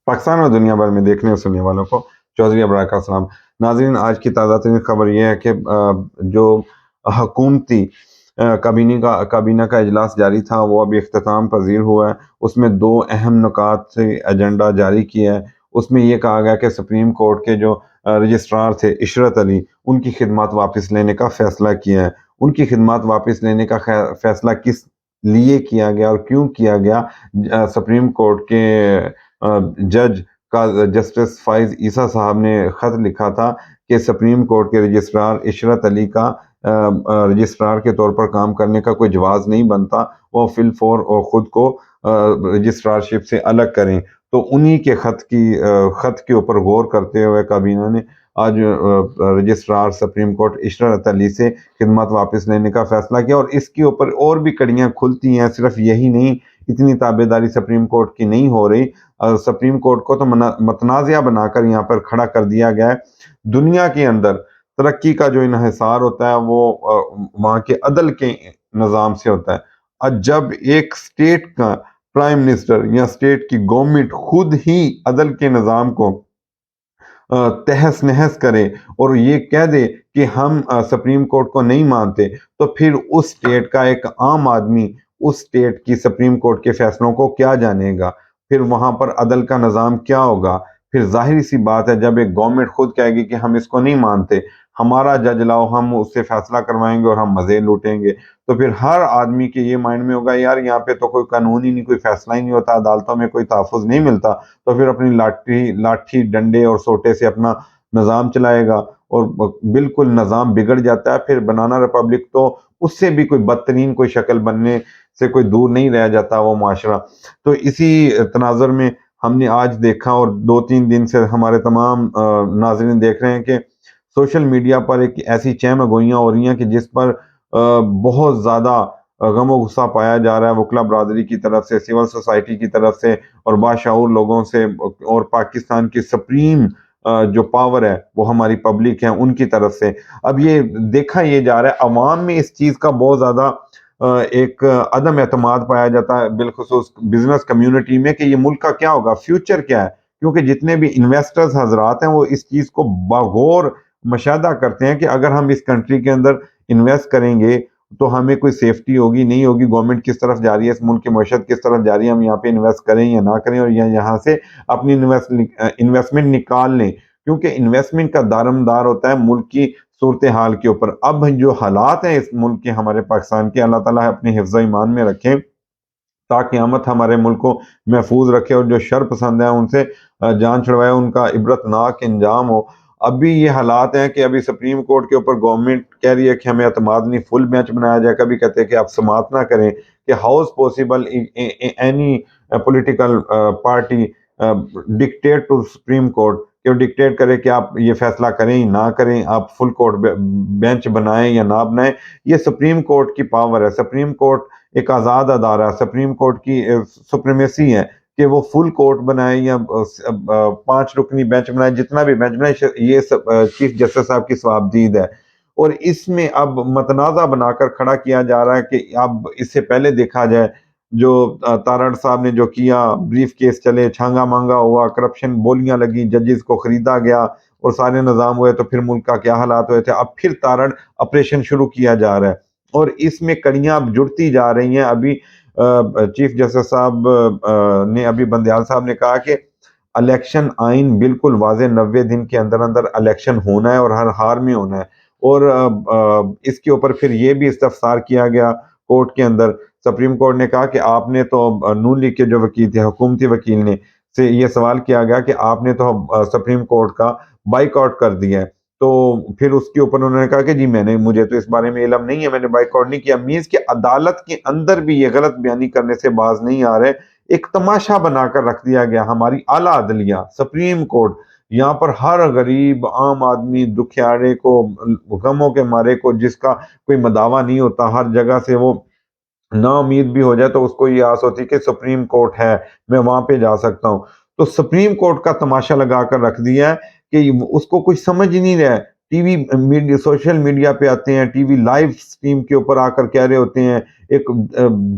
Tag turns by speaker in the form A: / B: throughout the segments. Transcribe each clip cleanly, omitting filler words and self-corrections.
A: پاکستان اور دنیا بھر میں دیکھنے اور سننے والوں کو چودھری ابرار کا سلام۔ ناظرین، آج کی تازہ ترین خبر یہ ہے کہ جو حکومتی کابینہ کا اجلاس جاری تھا وہ ابھی اختتام پذیر ہوا ہے۔ اس میں 2 اہم نکات سے ایجنڈا جاری کیا ہے۔ اس میں یہ کہا گیا کہ سپریم کورٹ کے جو رجسٹرار تھے عشرت علی، ان کی خدمات واپس لینے کا فیصلہ کیا ہے۔ ان کی خدمات واپس لینے کا فیصلہ کس لیے کیا گیا اور کیوں کیا گیا؟ سپریم کورٹ کے جج جسٹس فائز عیسیٰ صاحب نے خط لکھا تھا کہ سپریم کورٹ کے رجسٹرار عشرت علی کا رجسٹرار کے طور پر کام کرنے کا کوئی جواز نہیں بنتا، وہ فی الفور اور خود کو رجسٹرارشپ سے الگ کریں۔ تو انہی کے خط کے اوپر غور کرتے ہوئے کابینہ نے آج رجسٹرار سپریم کورٹ عشرت علی سے خدمات واپس لینے کا فیصلہ کیا، اور اس کے اوپر اور بھی کڑیاں کھلتی ہیں۔ صرف یہی نہیں، اتنی تابعداری سپریم کورٹ کی نہیں ہو رہی، سپریم کورٹ کو تو متنازعہ بنا کر یہاں پر کھڑا کر دیا گیا ہے۔ دنیا کے اندر ترقی کا جو انحصار ہوتا ہے وہ وہاں کے عدل کے نظام سے ہوتا ہے۔ جب ایک اسٹیٹ کا پرائم منسٹر یا اسٹیٹ کی گورنمنٹ خود ہی عدل کے نظام کو تہس نہس کرے اور یہ کہہ دے کہ ہم سپریم کورٹ کو نہیں مانتے، تو پھر اس اسٹیٹ کا ایک عام آدمی اس اسٹیٹ کی سپریم کورٹ کے فیصلوں کو کیا جانے گا؟ پھر وہاں پر عدل کا نظام کیا ہوگا؟ پھر ظاہری سی بات ہے، جب ایک گورنمنٹ خود کہے گی کہ ہم اس کو نہیں مانتے، ہمارا جج لاؤ، ہم اس سے فیصلہ کروائیں گے اور ہم مزے لوٹیں گے، تو پھر ہر آدمی کے یہ مائنڈ میں ہوگا یار یہاں پہ تو کوئی قانون ہی نہیں، کوئی فیصلہ ہی نہیں ہوتا، عدالتوں میں کوئی تحفظ نہیں ملتا، تو پھر اپنی لاٹھی ڈنڈے اور سوٹے سے اپنا نظام چلائے گا اور بالکل نظام بگڑ جاتا ہے۔ پھر بنانا ریپبلک تو اس سے بھی کوئی بدترین کوئی شکل بننے سے کوئی دور نہیں رہ جاتا وہ معاشرہ۔ تو اسی تناظر میں ہم نے آج دیکھا، اور 2-3 دن سے ہمارے تمام ناظرین دیکھ رہے ہیں کہ سوشل میڈیا پر ایک ایسی چہم گوئیاں ہو رہی ہیں کہ جس پر بہت زیادہ غم و غصہ پایا جا رہا ہے، وکلا برادری کی طرف سے، سول سوسائٹی کی طرف سے اور باشعور لوگوں سے، اور پاکستان کی سپریم جو پاور ہے وہ ہماری پبلک ہے ان کی طرف سے۔ اب یہ دیکھا یہ جا رہا ہے عوام میں اس چیز کا بہت زیادہ ایک عدم اعتماد پایا جاتا ہے، بالخصوص بزنس کمیونٹی میں، کہ یہ ملک کا کیا ہوگا، فیوچر کیا ہے، کیونکہ جتنے بھی انویسٹرز حضرات ہیں وہ اس چیز کو بغور مشاہدہ کرتے ہیں کہ اگر ہم اس کنٹری کے اندر انویسٹ کریں گے تو ہمیں کوئی سیفٹی ہوگی نہیں ہوگی، گورنمنٹ کس طرف جا رہی ہے، اس ملک کی معیشت کس طرف جا رہی ہے، ہم یہاں پہ انویسٹ کریں یا نہ کریں، اور یہاں سے اپنی انویسٹمنٹ نکال لیں، کیونکہ انویسٹمنٹ کا دارمدار ہوتا ہے ملک کی صورتحال کے اوپر۔ اب جو حالات ہیں اس ملک کے، ہمارے پاکستان کے، اللہ تعالیٰ اپنے حفظ و ایمان میں رکھیں، تا قیامت ہمارے ملک کو محفوظ رکھے، اور جو شر پسند ہیں ان سے جان چھڑوائے، ان کا عبرتناک انجام ہو۔ ابھی یہ حالات ہیں کہ ابھی سپریم کورٹ کے اوپر گورنمنٹ کہہ رہی ہے کہ ہمیں اعتماد نہیں، فل بینچ بنایا جائے، کبھی کہتے ہیں کہ آپ سماعت نہ کریں، کہ how's possible any political party dictate to supreme court, کہ وہ ڈکٹیٹ کرے کہ آپ یہ فیصلہ کریں یا نہ کریں، آپ فل کورٹ بینچ بنائیں یا نہ بنائیں۔ یہ سپریم کورٹ کی پاور ہے، سپریم کورٹ ایک آزاد ادارہ ہے، سپریم کورٹ کی سپریمیسی ہے کہ وہ فل کورٹ بنائے یا 5 رکنی بینچ بنائے، جتنا بھی بینچ بنائے، یہ چیف جسٹس صاحب کی صوابدید ہے۔ اور اس میں اب متنازع بنا کر کھڑا کیا جا رہا ہے کہ اب اس سے پہلے دیکھا جائے جو تارڑ صاحب نے جو کیا، بریف کیس چلے، چھانگا مانگا ہوا، کرپشن بولیاں لگی، ججز کو خریدا گیا اور سارے نظام ہوئے، تو پھر ملک کا کیا حالات ہوئے تھے۔ اب پھر تارڑ آپریشن شروع کیا جا رہا ہے، اور اس میں کڑیاں اب جڑتی جا رہی ہیں۔ ابھی چیف جسٹس صاحب نے، ابھی بندیال صاحب نے کہا کہ الیکشن آئین بالکل واضح، 90 دن کے اندر اندر الیکشن ہونا ہے اور ہر ہار میں ہونا ہے۔ اور اس کے اوپر پھر یہ بھی استفسار کیا گیا کورٹ کے اندر، سپریم کورٹ نے کہا کہ آپ نے تو نون لیگ کے جو وکیل تھے، حکومتی وکیل نے، سے یہ سوال کیا گیا کہ آپ نے تو سپریم کورٹ کا بائیک آؤٹ کر دیا ہے، تو پھر اس کے اوپر انہوں نے کہا کہ جی مجھے تو اس بارے میں علم نہیں ہے، میں نے بائیک آؤٹ نہیں کیا۔ مینس کہ عدالت کے اندر بھی یہ غلط بیانی کرنے سے باز نہیں آ رہے، ایک تماشا بنا کر رکھ دیا گیا ہماری اعلیٰ عدلیہ سپریم کورٹ۔ یہاں پر ہر غریب عام آدمی، دکھیارے کو، غموں کے مارے کو، جس کا کوئی مداوع نہیں ہوتا، ہر جگہ سے وہ نا امید بھی ہو جائے تو اس کو یہ آس ہوتی کہ سپریم کورٹ ہے، میں وہاں پہ جا سکتا ہوں۔ تو سپریم کورٹ کا تماشا لگا کر رکھ دیا ہے کہ اس کو کچھ سمجھ ہی نہیں رہا۔ ٹی وی سوشل میڈیا پہ آتے ہیں، ٹی وی لائیو سٹریم کے اوپر آ کر کہہ رہے ہوتے ہیں، ایک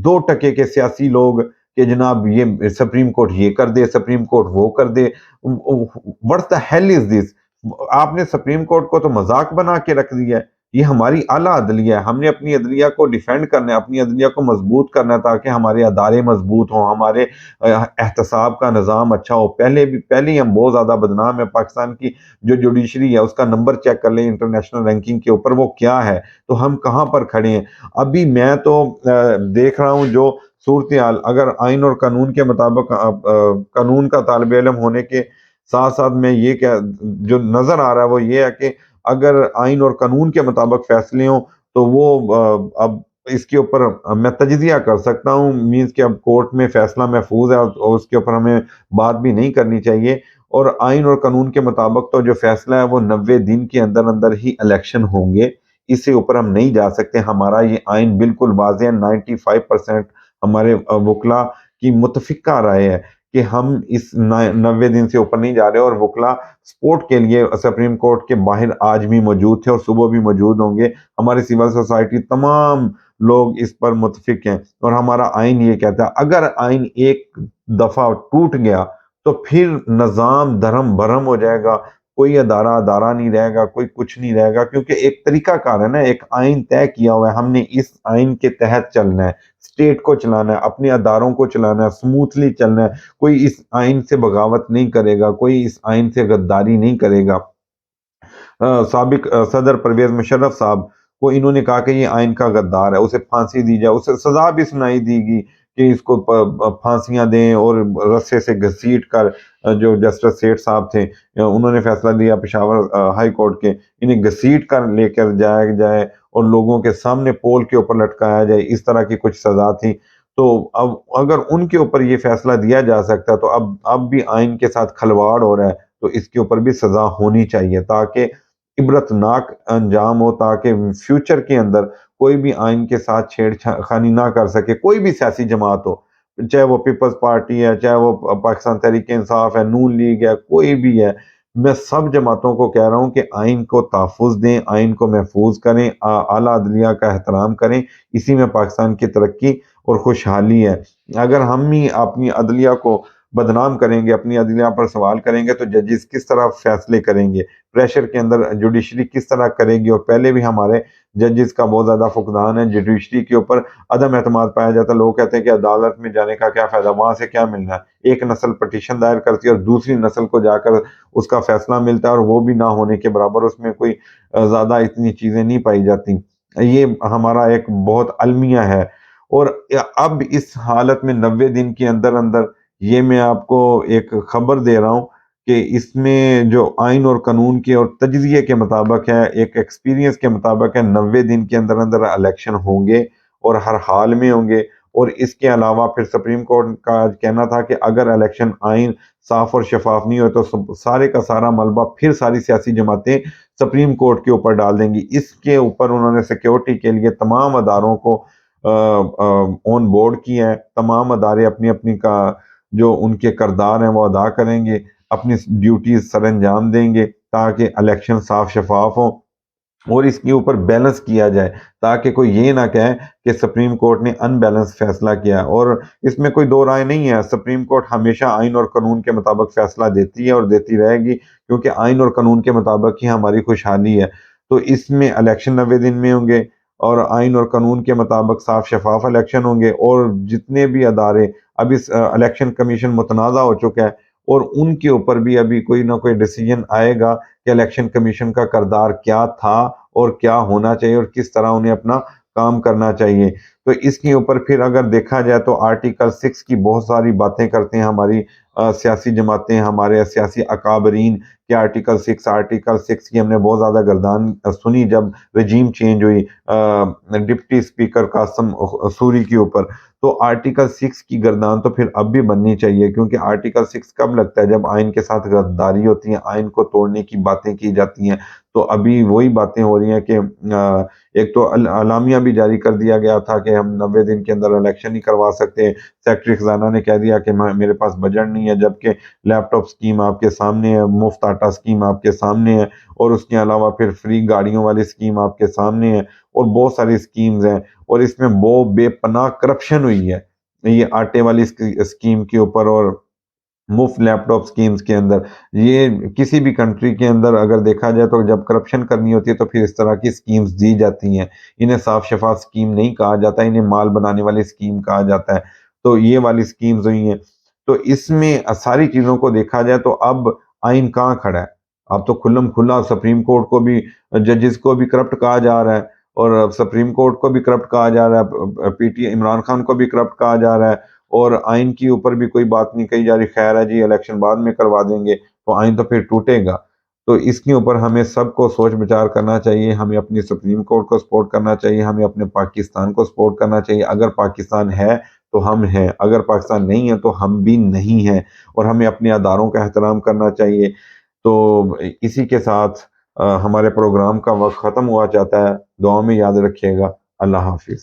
A: 2 ٹکے کے سیاسی لوگ کہ جناب یہ سپریم کورٹ یہ کر دے، سپریم کورٹ وہ کر دے. واٹ دا ہیل از دس؟ آپ نے سپریم کورٹ کو تو مذاق بنا کے رکھ دیا ہے. یہ ہماری اعلیٰ عدلیہ ہے، ہم نے اپنی عدلیہ کو ڈیفینڈ کرنا ہے، اپنی عدلیہ کو مضبوط کرنا ہے تاکہ ہمارے ادارے مضبوط ہوں، ہمارے احتساب کا نظام اچھا ہو. پہلے ہی ہم بہت زیادہ بدنام ہے. پاکستان کی جو جوڈیشری ہے اس کا نمبر چیک کر لیں انٹرنیشنل رینکنگ کے اوپر، وہ کیا ہے، تو ہم کہاں پر کھڑے ہیں. ابھی میں تو دیکھ رہا ہوں جو صورتحال، اگر آئین اور قانون کے مطابق قانون کا طالب علم ہونے کے ساتھ ساتھ میں یہ جو نظر آ رہا ہے وہ یہ ہے کہ اگر آئین اور قانون کے مطابق فیصلے ہوں تو وہ اب اس کے اوپر میں تجزیہ کر سکتا ہوں، مینز کہ اب کورٹ میں فیصلہ محفوظ ہے اور اس کے اوپر ہمیں بات بھی نہیں کرنی چاہیے. اور آئین اور قانون کے مطابق تو جو فیصلہ ہے وہ 90 دن کے اندر اندر ہی الیکشن ہوں گے، اس سے اوپر ہم نہیں جا سکتے. ہمارا یہ آئین بالکل واضح ہے، 95% ہمارے وکلا کی متفقہ رائے ہے کہ ہم اس 90 دن سے اوپر نہیں جا رہے. اور وکلا سپورٹ کے لیے سپریم کورٹ کے باہر آج بھی موجود تھے اور صبح بھی موجود ہوں گے. ہماری سول سوسائٹی تمام لوگ اس پر متفق ہیں اور ہمارا آئین یہ کہتا ہے اگر آئین ایک دفعہ ٹوٹ گیا تو پھر نظام دھرم بھرم ہو جائے گا، کوئی ادارہ نہیں رہے گا، کوئی کچھ نہیں رہے گا، کیونکہ ایک طریقہ کار ہے نا، ایک آئین طے کیا ہوا ہے، ہم نے اس آئین کے تحت چلنا ہے، اسٹیٹ کو چلانا ہے، اپنے اداروں کو چلانا ہے، سموتھلی چلنا ہے. کوئی اس آئین سے بغاوت نہیں کرے گا، کوئی اس آئین سے غداری نہیں کرے گا. سابق صدر پرویز مشرف صاحب کو انہوں نے کہا کہ یہ آئین کا غدار ہے، اسے پھانسی دی جائے، اسے سزا بھی سنائی دی گی کہ اس کو پھانسیاں دیں. اور رسے سے گھسیٹ کر جو جسٹس سیٹھ صاحب تھے انہوں نے فیصلہ دیا پشاور ہائی کورٹ کے، انہیں گھسیٹ کر لے کر جایا جائے اور لوگوں کے سامنے پول کے اوپر لٹکایا جائے. اس طرح کی کچھ سزا تھی. تو اب اگر ان کے اوپر یہ فیصلہ دیا جا سکتا ہے تو اب بھی آئین کے ساتھ کھلواڑ ہو رہا ہے تو اس کے اوپر بھی سزا ہونی چاہیے تاکہ عبرتناک انجام ہو، تاکہ فیوچر کے اندر کوئی بھی آئین کے ساتھ چھیڑ خانی نہ کر سکے. کوئی بھی سیاسی جماعت ہو، چاہے وہ پیپلز پارٹی ہے، چاہے وہ پاکستان تحریک انصاف ہے، نون لیگ ہے، کوئی بھی ہے، میں سب جماعتوں کو کہہ رہا ہوں کہ آئین کو تحفظ دیں، آئین کو محفوظ کریں، اعلیٰ عدلیہ کا احترام کریں. اسی میں پاکستان کی ترقی اور خوشحالی ہے. اگر ہم ہی اپنی عدلیہ کو بدنام کریں گے، اپنی عدلیہ پر سوال کریں گے تو ججز کس طرح فیصلے کریں گے، پریشر کے اندر جوڈیشری کس طرح کرے گی. اور پہلے بھی ہمارے ججز کا بہت زیادہ فقدان ہے، جوڈیشری کے اوپر عدم اعتماد پایا جاتا ہے. لوگ کہتے ہیں کہ عدالت میں جانے کا کیا فائدہ، وہاں سے کیا ملنا ہے. ایک نسل پٹیشن دائر کرتی ہے اور دوسری نسل کو جا کر اس کا فیصلہ ملتا ہے، اور وہ بھی نہ ہونے کے برابر، اس میں کوئی زیادہ اتنی چیزیں نہیں پائی جاتی. یہ ہمارا ایک بہت المیہ ہے. اور اب اس حالت میں 90 دن کے اندر اندر یہ میں آپ کو ایک خبر دے رہا ہوں کہ اس میں جو آئین اور قانون کے اور تجزیے کے مطابق ہے، ایک ایکسپیرینس کے مطابق ہے، 90 دن کے اندر اندر الیکشن ہوں گے اور ہر حال میں ہوں گے. اور اس کے علاوہ پھر سپریم کورٹ کا کہنا تھا کہ اگر الیکشن آئین صاف اور شفاف نہیں ہوئے تو سارے کا سارا ملبہ پھر ساری سیاسی جماعتیں سپریم کورٹ کے اوپر ڈال دیں گی. اس کے اوپر انہوں نے سیکیورٹی کے لیے تمام اداروں کو آن بورڈ کیا ہے. تمام ادارے اپنی اپنی کا جو ان کے کردار ہیں وہ ادا کریں گے، اپنی ڈیوٹیز سر انجام دیں گے تاکہ الیکشن صاف شفاف ہوں اور اس کے اوپر بیلنس کیا جائے، تاکہ کوئی یہ نہ کہے کہ سپریم کورٹ نے ان بیلنس فیصلہ کیا. اور اس میں کوئی دو رائے نہیں ہے، سپریم کورٹ ہمیشہ آئین اور قانون کے مطابق فیصلہ دیتی ہے اور دیتی رہے گی، کیونکہ آئین اور قانون کے مطابق ہی ہماری خوشحالی ہے. تو اس میں الیکشن 90 دن میں ہوں گے اور آئین اور قانون کے مطابق صاف شفاف الیکشن ہوں گے. اور جتنے بھی ادارے اب اس الیکشن کمیشن متنازع ہو چکا ہے اور ان کے اوپر بھی ابھی کوئی نہ کوئی ڈیسیجن آئے گا کہ الیکشن کمیشن کا کردار کیا تھا اور کیا ہونا چاہیے اور کس طرح انہیں اپنا کام کرنا چاہیے. تو اس کے اوپر پھر اگر دیکھا جائے تو آرٹیکل 6 کی بہت ساری باتیں کرتے ہیں ہماری سیاسی جماعتیں، ہمارے سیاسی اکابرین کہ آرٹیکل 6 کی ہم نے بہت زیادہ گردان سنی جب رجیم چینج ہوئی ڈپٹی اسپیکر قاسم سوری کے اوپر. تو آرٹیکل 6 کی گردان تو پھر اب بھی بننی چاہیے، کیونکہ آرٹیکل 6 کب لگتا ہے جب آئین کے ساتھ غداری ہوتی ہیں، آئین کو توڑنے کی باتیں کی جاتی ہیں. تو ابھی وہی باتیں ہو رہی ہیں کہ ایک تو اعلامیہ بھی جاری کر دیا گیا تھا کہ ہم 90 دن کے اندر الیکشن نہیں کروا سکتے. سیکرٹری خزانہ نے کہہ دیا کہ میرے پاس بجٹ نہیں ہے، جبکہ لیپ ٹاپ سکیم آپ کے سامنے ہے، مفت آٹا سکیم آپ کے سامنے ہے، اور اس کے علاوہ پھر فری گاڑیوں والی سکیم آپ کے سامنے ہے، اور بہت ساری سکیمز ہیں. اور اس میں وہ بے پناہ کرپشن ہوئی ہے. یہ آٹے والی اسکیم کے اوپر اور مفت لیپ ٹاپ اسکیمز کے اندر، یہ کسی بھی کنٹری کے اندر اگر دیکھا جائے تو جب کرپشن کرنی ہوتی ہے تو پھر اس طرح کی اسکیمز دی جاتی ہیں. انہیں صاف شفاف اسکیم نہیں کہا جاتا، انہیں مال بنانے والی اسکیم کہا جاتا ہے. تو یہ والی اسکیمز ہوئی ہیں. تو اس میں ساری چیزوں کو دیکھا جائے تو اب آئین کہاں کھڑا ہے؟ اب تو کھلم کھلا سپریم کورٹ کو بھی، ججز کو بھی کرپٹ کہا جا رہا ہے، اور سپریم کورٹ کو بھی کرپٹ کہا جا رہا ہے، پی ٹی عمران خان کو بھی کرپٹ کہا جا رہا ہے، اور آئین کی اوپر بھی کوئی بات نہیں کہی جا رہی. خیر ہے جی، الیکشن بعد میں کروا دیں گے تو آئین تو پھر ٹوٹے گا. تو اس کے اوپر ہمیں سب کو سوچ بچار کرنا چاہیے. ہمیں اپنی سپریم کورٹ کو سپورٹ کرنا چاہیے، ہمیں اپنے پاکستان کو سپورٹ کرنا چاہیے. اگر پاکستان ہے تو ہم ہیں، اگر پاکستان نہیں ہے تو ہم بھی نہیں ہیں، اور ہمیں اپنے اداروں کا احترام کرنا چاہیے. تو اسی کے ساتھ ہمارے پروگرام کا وقت ختم ہوا چاہتا ہے. دعا میں یاد رکھیے گا. اللہ حافظ.